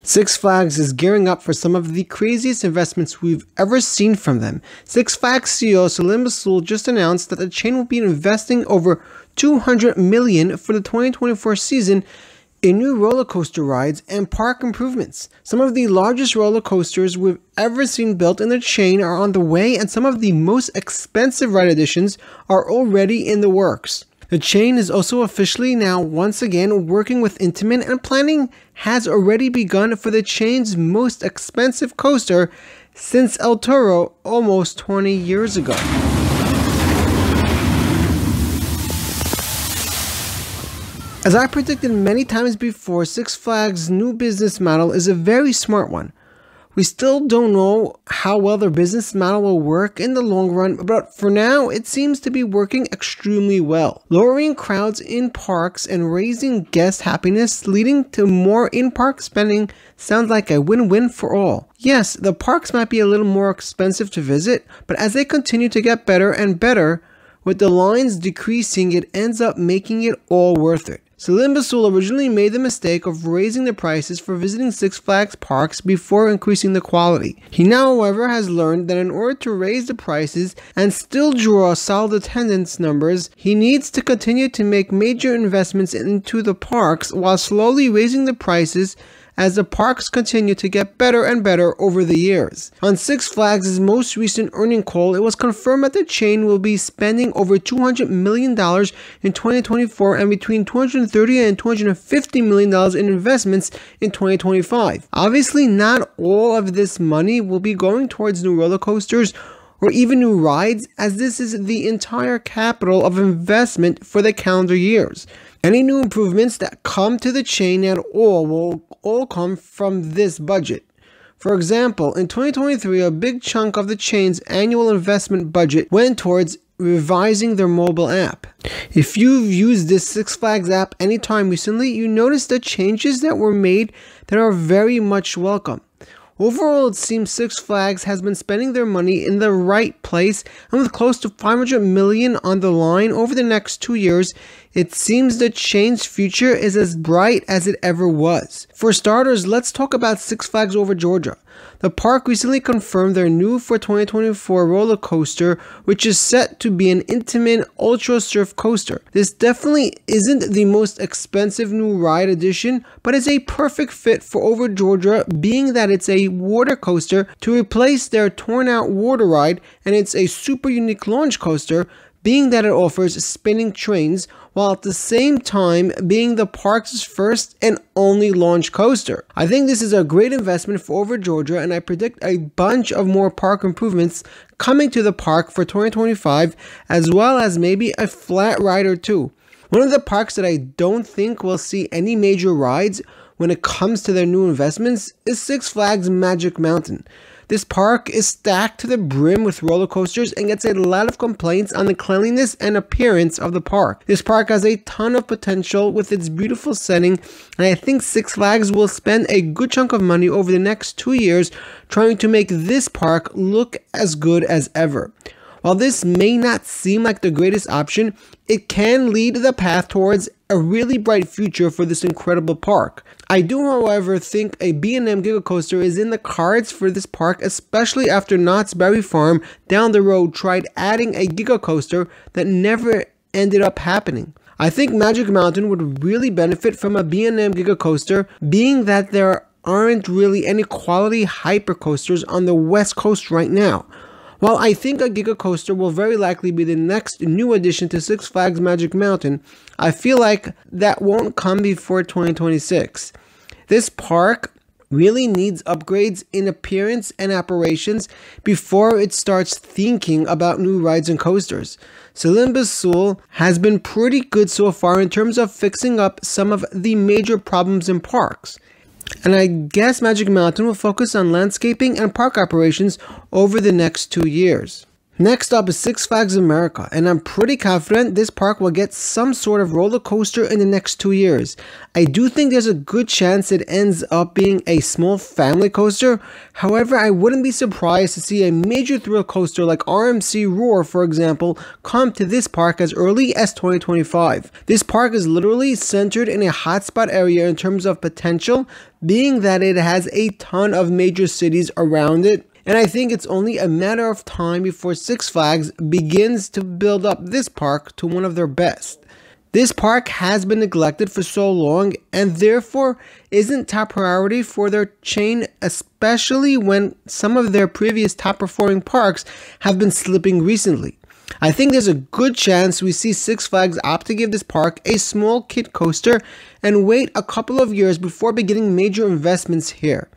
Six Flags is gearing up for some of the craziest investments we've ever seen from them. Six Flags CEO Salim Bassoul just announced that the chain will be investing over $200 million for the 2024 season in new roller coaster rides and park improvements. Some of the largest roller coasters we've ever seen built in the chain are on the way, and some of the most expensive ride additions are already in the works. The chain is also officially now once again working with Intamin, and planning has already begun for the chain's most expensive coaster since El Toro almost 20 years ago. As I predicted many times before, Six Flags' new business model is a very smart one. We still don't know how well their business model will work in the long run, but for now, it seems to be working extremely well. Lowering crowds in parks and raising guest happiness, leading to more in-park spending, sounds like a win-win for all. Yes, the parks might be a little more expensive to visit, but as they continue to get better and better, with the lines decreasing, it ends up making it all worth it. Salim Bassoul originally made the mistake of raising the prices for visiting Six Flags parks before increasing the quality. He now, however, has learned that in order to raise the prices and still draw solid attendance numbers, he needs to continue to make major investments into the parks while slowly raising the prices as the parks continue to get better and better over the years. On Six Flags' most recent earnings call, it was confirmed that the chain will be spending over $200 million in 2024 and between $230 and $250 million in investments in 2025. Obviously, not all of this money will be going towards new roller coasters or even new rides, as this is the entire capital of investment for the calendar years. Any new improvements that come to the chain at all will all come from this budget. For example, in 2023, a big chunk of the chain's annual investment budget went towards revising their mobile app. If you've used this Six Flags app anytime recently, you notice the changes that were made that are very much welcome. Overall, it seems Six Flags has been spending their money in the right place, and with close to $500 million on the line over the next 2 years, it seems the chain's future is as bright as it ever was. For starters, let's talk about Six Flags Over Georgia. The park recently confirmed their new for 2024 roller coaster, which is set to be an Intamin Ultra Surf coaster. This definitely isn't the most expensive new ride addition, but is a perfect fit for Over Georgia, being that it's a water coaster to replace their torn out water ride, and it's a super unique launch coaster, being that it offers spinning trains, while at the same time being the park's first and only launch coaster. I think this is a great investment for Over Georgia, and I predict a bunch of more park improvements coming to the park for 2025, as well as maybe a flat ride or two. One of the parks that I don't think will see any major rides when it comes to their new investments is Six Flags Magic Mountain. This park is stacked to the brim with roller coasters and gets a lot of complaints on the cleanliness and appearance of the park. This park has a ton of potential with its beautiful setting, and I think Six Flags will spend a good chunk of money over the next 2 years trying to make this park look as good as ever. While this may not seem like the greatest option, it can lead the path towards a really bright future for this incredible park. I do, however, think a B&M Giga Coaster is in the cards for this park, especially after Knott's Berry Farm down the road tried adding a Giga Coaster that never ended up happening. I think Magic Mountain would really benefit from a B&M Giga Coaster, being that there aren't really any quality hypercoasters on the West Coast right now. While I think a Giga Coaster will very likely be the next new addition to Six Flags Magic Mountain, I feel like that won't come before 2026. This park really needs upgrades in appearance and operations before it starts thinking about new rides and coasters. Salim Bassoul has been pretty good so far in terms of fixing up some of the major problems in parks. And I guess Magic Mountain will focus on landscaping and park operations over the next 2 years. Next up is Six Flags America, and I'm pretty confident this park will get some sort of roller coaster in the next 2 years. I do think there's a good chance it ends up being a small family coaster. However, I wouldn't be surprised to see a major thrill coaster like RMC Roar, for example, come to this park as early as 2025. This park is literally centered in a hotspot area in terms of potential, being that it has a ton of major cities around it. And I think it's only a matter of time before Six Flags begins to build up this park to one of their best. This park has been neglected for so long and therefore isn't top priority for their chain, especially when some of their previous top performing parks have been slipping recently. I think there's a good chance we see Six Flags opt to give this park a small kid coaster and wait a couple of years before beginning major investments here.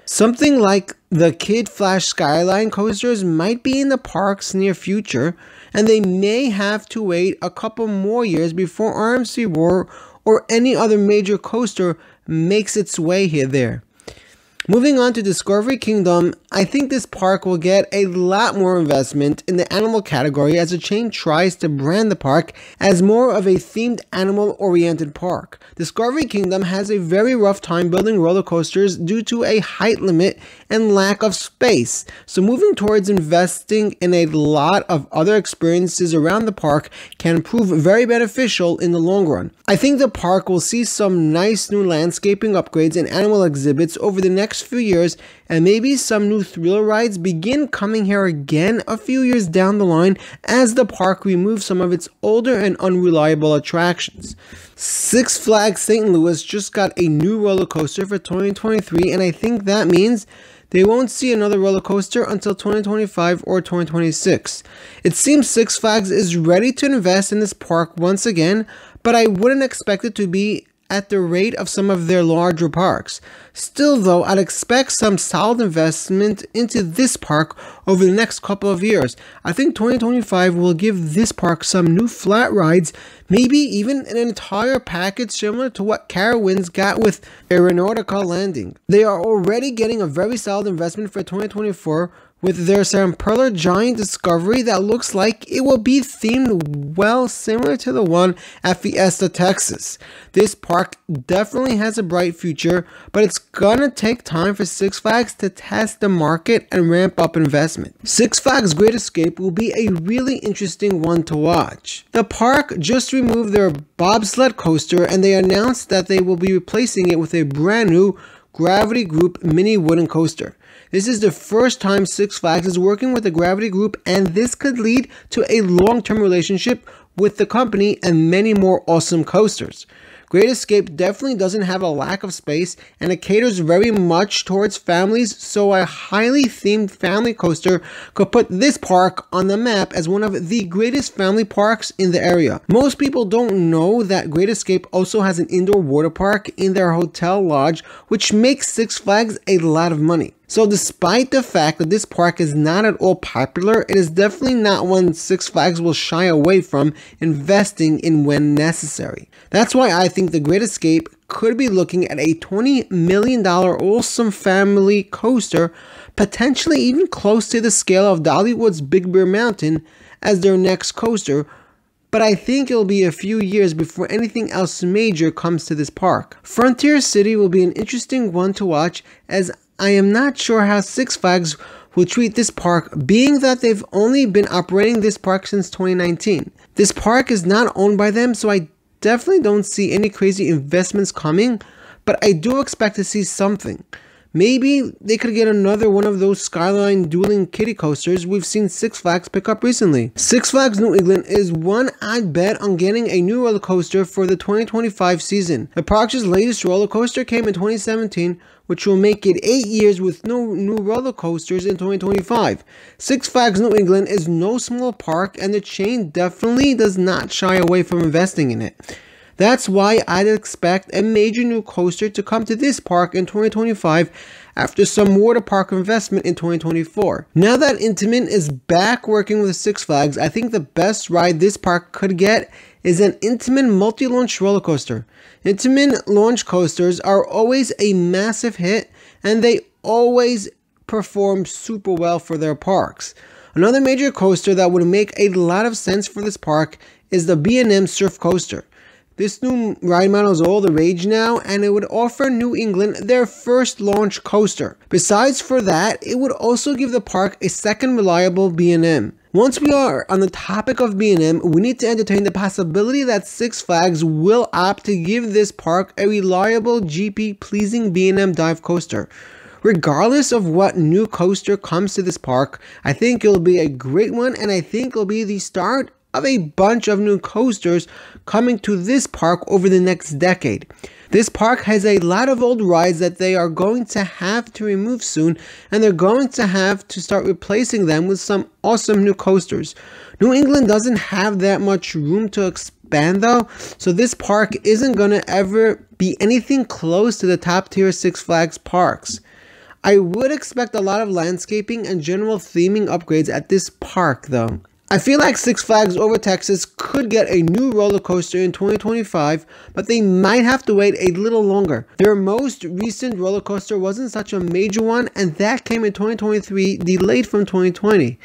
Something like the Kid Flash Skyline coasters might be in the park's near future, and they may have to wait a couple more years before RMC Roar or any other major coaster makes its way there. Moving on to Discovery Kingdom, I think this park will get a lot more investment in the animal category as the chain tries to brand the park as more of a themed animal-oriented park. Discovery Kingdom has a very rough time building roller coasters due to a height limit and lack of space, so moving towards investing in a lot of other experiences around the park can prove very beneficial in the long run. I think the park will see some nice new landscaping upgrades and animal exhibits over the next few years, and maybe some new thrill rides begin coming here again a few years down the line as the park removes some of its older and unreliable attractions. Six Flags St. Louis just got a new roller coaster for 2023, and I think that means they won't see another roller coaster until 2025 or 2026. It seems Six Flags is ready to invest in this park once again, but I wouldn't expect it to be at the rate of some of their larger parks. Still though, I'd expect some solid investment into this park over the next couple of years. I think 2025 will give this park some new flat rides, maybe even an entire package similar to what Carowinds got with Aeronautica Landing. They are already getting a very solid investment for 2024 with their Samperla Giant Discovery that looks like it will be themed well similar to the one at Fiesta, Texas. This park definitely has a bright future, but it's gonna take time for Six Flags to test the market and ramp up investment. Six Flags Great Escape will be a really interesting one to watch. The park just removed their bobsled coaster and they announced that they will be replacing it with a brand new Gravity Group mini wooden coaster. This is the first time Six Flags is working with the Gravity Group, and this could lead to a long-term relationship with the company and many more awesome coasters. Great Escape definitely doesn't have a lack of space, and it caters very much towards families, so a highly themed family coaster could put this park on the map as one of the greatest family parks in the area. Most people don't know that Great Escape also has an indoor water park in their hotel lodge, which makes Six Flags a lot of money. So despite the fact that this park is not at all popular, it is definitely not one Six Flags will shy away from investing in when necessary. That's why I think the Great Escape could be looking at a $20 million awesome family coaster, potentially even close to the scale of Dollywood's Big Bear Mountain as their next coaster, but I think it'll be a few years before anything else major comes to this park. Frontier City will be an interesting one to watch, as I am not sure how Six Flags will treat this park, being that they've only been operating this park since 2019. This park is not owned by them, so I definitely don't see any crazy investments coming, but I do expect to see something. Maybe they could get another one of those Skyline dueling kiddie coasters we've seen Six Flags pick up recently. Six Flags New England is one I'd bet on getting a new roller coaster for the 2025 season. The park's latest roller coaster came in 2017, which will make it 8 years with no new roller coasters in 2025. Six Flags New England is no small park, and the chain definitely does not shy away from investing in it. That's why I'd expect a major new coaster to come to this park in 2025 after some water park investment in 2024. Now that Intamin is back working with Six Flags, I think the best ride this park could get is an Intamin multi-launch roller coaster. Intamin launch coasters are always a massive hit, and they always perform super well for their parks. Another major coaster that would make a lot of sense for this park is the B&M Surf Coaster. This new ride model is all the rage now, and it would offer New England their first launch coaster. Besides for that, it would also give the park a second reliable B&M. Once we are on the topic of B&M, we need to entertain the possibility that Six Flags will opt to give this park a reliable GP-pleasing B&M dive coaster. Regardless of what new coaster comes to this park, I think it'll be a great one, and I think it'll be the start of a bunch of new coasters coming to this park over the next decade. This park has a lot of old rides that they are going to have to remove soon, and they're going to have to start replacing them with some awesome new coasters. New England doesn't have that much room to expand though, so this park isn't going to ever be anything close to the top tier Six Flags parks. I would expect a lot of landscaping and general theming upgrades at this park though. I feel like Six Flags Over Texas could get a new roller coaster in 2025, but they might have to wait a little longer. Their most recent roller coaster wasn't such a major one, and that came in 2023, delayed from 2020.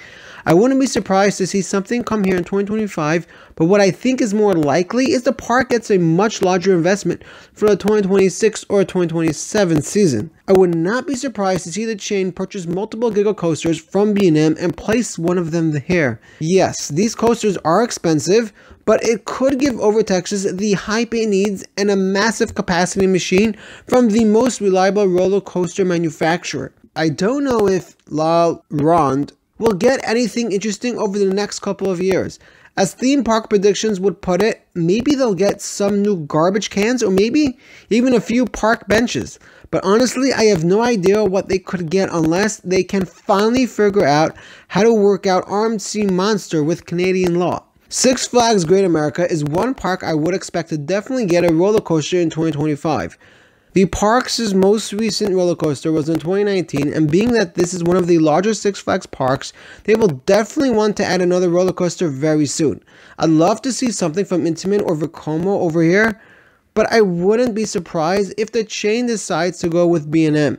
I wouldn't be surprised to see something come here in 2025, but what I think is more likely is the park gets a much larger investment for the 2026 or 2027 season. I would not be surprised to see the chain purchase multiple Giga coasters from B&M and place one of them here. Yes, these coasters are expensive, but it could give Over Texas the hype it needs and a massive capacity machine from the most reliable roller coaster manufacturer. I don't know if La Ronde will get anything interesting over the next couple of years. As theme park predictions would put it, maybe they'll get some new garbage cans or maybe even a few park benches. But honestly, I have no idea what they could get unless they can finally figure out how to work out RMC Monster with Canadian law. Six Flags Great America is one park I would expect to definitely get a roller coaster in 2025. The park's most recent roller coaster was in 2019, and being that this is one of the largest Six Flags parks, they will definitely want to add another roller coaster very soon. I'd love to see something from Intamin or Vekoma over here, but I wouldn't be surprised if the chain decides to go with B&M.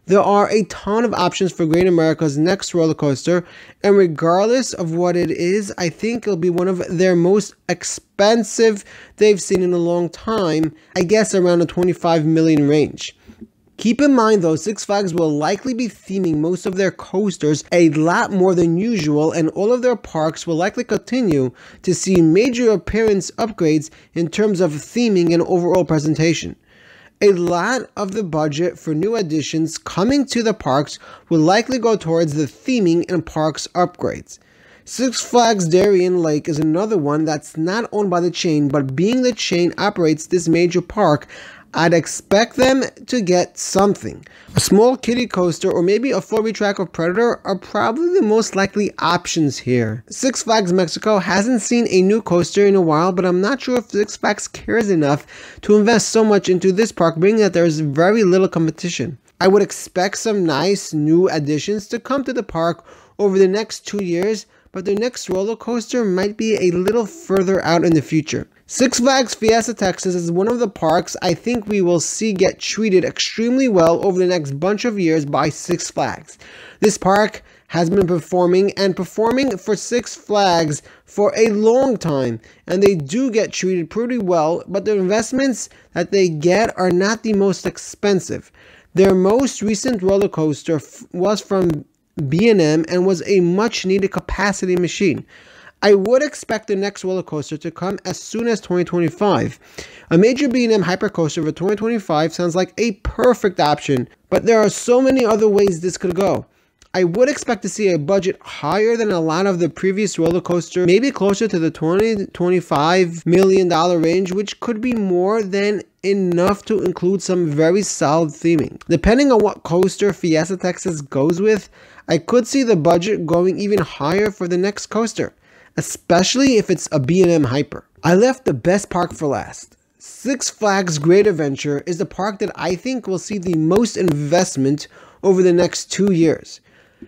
There are a ton of options for Great America's next roller coaster, and regardless of what it is, I think it'll be one of their most expensive they've seen in a long time, I guess around the 25 million range. Keep in mind though, Six Flags will likely be theming most of their coasters a lot more than usual, and all of their parks will likely continue to see major appearance upgrades in terms of theming and overall presentation. A lot of the budget for new additions coming to the parks will likely go towards the theming and parks upgrades. Six Flags Darien Lake is another one that's not owned by the chain, but being the chain operates this major park, I'd expect them to get something. A small kiddie coaster or maybe a 4B track of Predator are probably the most likely options here. Six Flags Mexico hasn't seen a new coaster in a while, but I'm not sure if Six Flags cares enough to invest so much into this park, being that there is very little competition. I would expect some nice new additions to come to the park over the next 2 years, but the next roller coaster might be a little further out in the future. Six Flags Fiesta Texas is one of the parks I think we will see get treated extremely well over the next bunch of years by Six Flags. This park has been performing for Six Flags for a long time, and they do get treated pretty well, but the investments that they get are not the most expensive. Their most recent roller coaster was from B&M and was a much needed capacity machine. I would expect the next roller coaster to come as soon as 2025. A major B&M hypercoaster for 2025 sounds like a perfect option, but there are so many other ways this could go. I would expect to see a budget higher than a lot of the previous roller coaster, maybe closer to the $20 to $25 million range, which could be more than enough to include some very solid theming. Depending on what coaster Fiesta Texas goes with, I could see the budget going even higher for the next coaster, especially if it's a B&M Hyper. I left the best park for last. Six Flags Great Adventure is the park that I think will see the most investment over the next 2 years.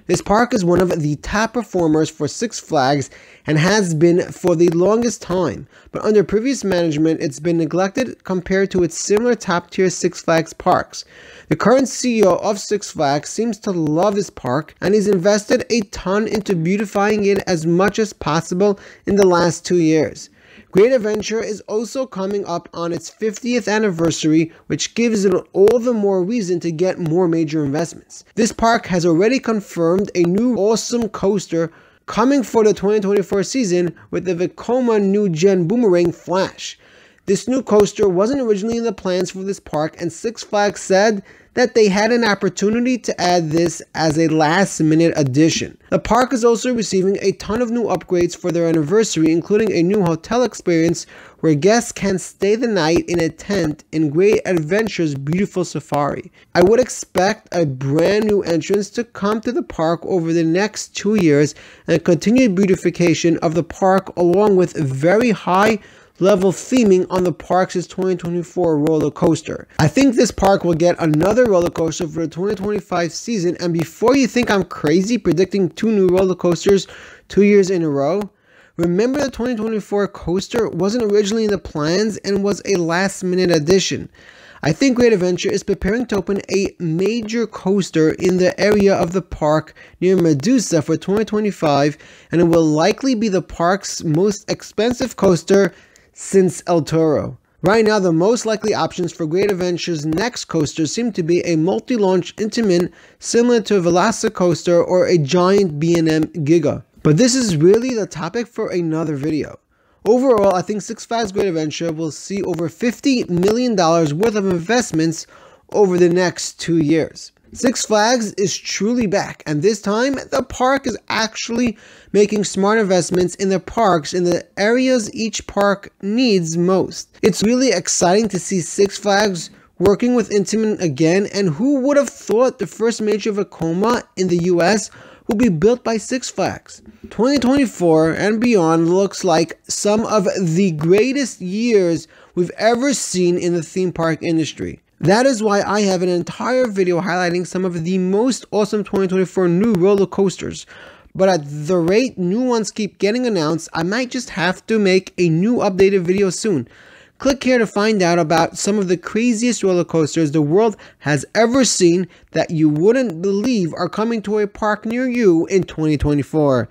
This park is one of the top performers for Six Flags and has been for the longest time, but under previous management it's been neglected compared to its similar top-tier Six Flags parks. The current CEO of Six Flags seems to love this park, and he's invested a ton into beautifying it as much as possible in the last 2 years. Great Adventure is also coming up on its 50th anniversary, which gives it all the more reason to get more major investments. This park has already confirmed a new awesome coaster coming for the 2024 season with the Vekoma New Gen Boomerang Flash. This new coaster wasn't originally in the plans for this park, and Six Flags said that they had an opportunity to add this as a last-minute addition. The park is also receiving a ton of new upgrades for their anniversary, including a new hotel experience where guests can stay the night in a tent in Great Adventure's beautiful safari. I would expect a brand new entrance to come to the park over the next 2 years and continued beautification of the park, along with very high level theming on the park's 2024 roller coaster. I think this park will get another roller coaster for the 2025 season, and before you think I'm crazy predicting 2 new roller coasters 2 years in a row, remember the 2024 coaster wasn't originally in the plans and was a last minute addition. I think Great Adventure is preparing to open a major coaster in the area of the park near Medusa for 2025, and it will likely be the park's most expensive coaster since El Toro. Right now, the most likely options for Great Adventure's next coaster seem to be a multi-launch Intamin similar to a Velocicoaster or a giant B&M Giga. But this is really the topic for another video. Overall, I think Six Flags Great Adventure will see over $50 million worth of investments over the next 2 years. Six Flags is truly back, and this time the park is actually making smart investments in the parks in the areas each park needs most. It's really exciting to see Six Flags working with Intamin again, and who would have thought the first major Vekoma in the US will be built by Six Flags. 2024 and beyond looks like some of the greatest years we've ever seen in the theme park industry. That is why I have an entire video highlighting some of the most awesome 2024 new roller coasters. But at the rate new ones keep getting announced, I might just have to make a new updated video soon. Click here to find out about some of the craziest roller coasters the world has ever seen that you wouldn't believe are coming to a park near you in 2024.